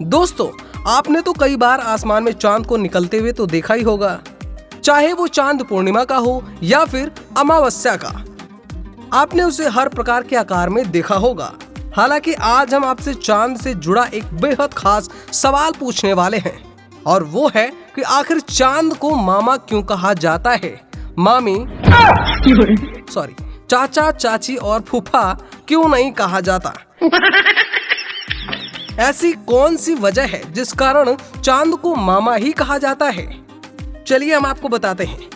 दोस्तों, आपने तो कई बार आसमान में चांद को निकलते हुए तो देखा ही होगा, चाहे वो चांद पूर्णिमा का हो या फिर अमावस्या का। आपने उसे हर प्रकार के आकार में देखा होगा। हालांकि आज हम आपसे चांद से जुड़ा एक बेहद खास सवाल पूछने वाले हैं, और वो है कि आखिर चांद को मामा क्यों कहा जाता है, मामी सॉरी चाचा चाची और फूफा क्यों नहीं कहा जाता। ऐसी कौन सी वजह है जिस कारण चांद को मामा ही कहा जाता है? चलिए हम आपको बताते हैं।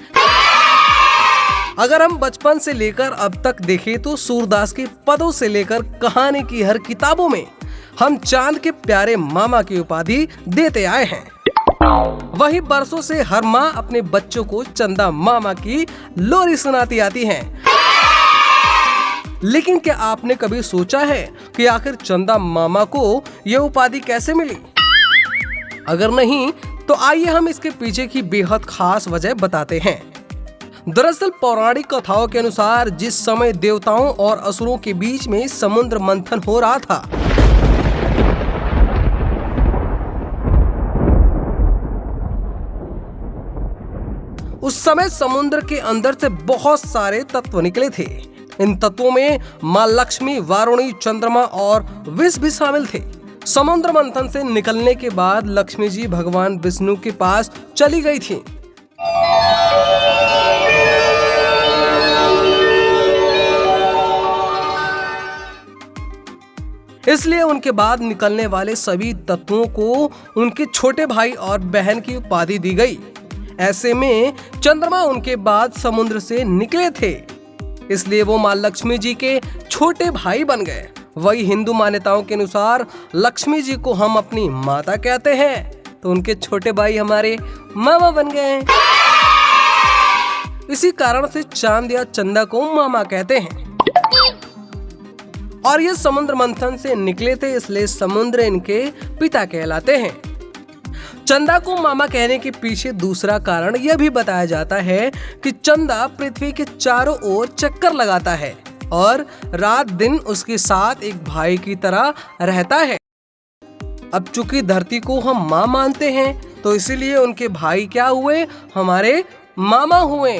अगर हम बचपन से लेकर अब तक देखें तो सूरदास के पदों से लेकर कहानी की हर किताबों में हम चांद के प्यारे मामा की उपाधि देते आए हैं। वही बरसों से हर माँ अपने बच्चों को चंदा मामा की लोरी सुनाती आती है। लेकिन क्या आपने कभी सोचा है कि आखिर चंदा मामा को यह उपाधि कैसे मिली? अगर नहीं तो आइए हम इसके पीछे की बेहद खास वजह बताते हैं। दरअसल पौराणिक कथाओं के अनुसार जिस समय देवताओं और असुरों के बीच में समुद्र मंथन हो रहा था, उस समय समुद्र के अंदर से बहुत सारे तत्व निकले थे। इन तत्वों में मां लक्ष्मी, वारुणी, चंद्रमा और विष भी शामिल थे। समुद्र मंथन से निकलने के बाद लक्ष्मी जी भगवान विष्णु के पास चली गई थी। इसलिए उनके बाद निकलने वाले सभी तत्वों को उनके छोटे भाई और बहन की उपाधि दी गई। ऐसे में चंद्रमा उनके बाद समुद्र से निकले थे, इसलिए वो मां लक्ष्मी जी के छोटे भाई बन गए। वही हिंदू मान्यताओं के अनुसार लक्ष्मी जी को हम अपनी माता कहते हैं, तो उनके छोटे भाई हमारे मामा बन गए। इसी कारण से चांद या चंदा को मामा कहते हैं। और ये समुद्र मंथन से निकले थे, इसलिए समुद्र इनके पिता कहलाते हैं। चंदा को मामा कहने के पीछे दूसरा कारण यह भी बताया जाता है कि चंदा पृथ्वी के चारों ओर चक्कर लगाता है और रात दिन उसके साथ एक भाई की तरह रहता है। अब चूंकि धरती को हम मां मानते हैं, तो इसीलिए उनके भाई क्या हुए, हमारे मामा हुए।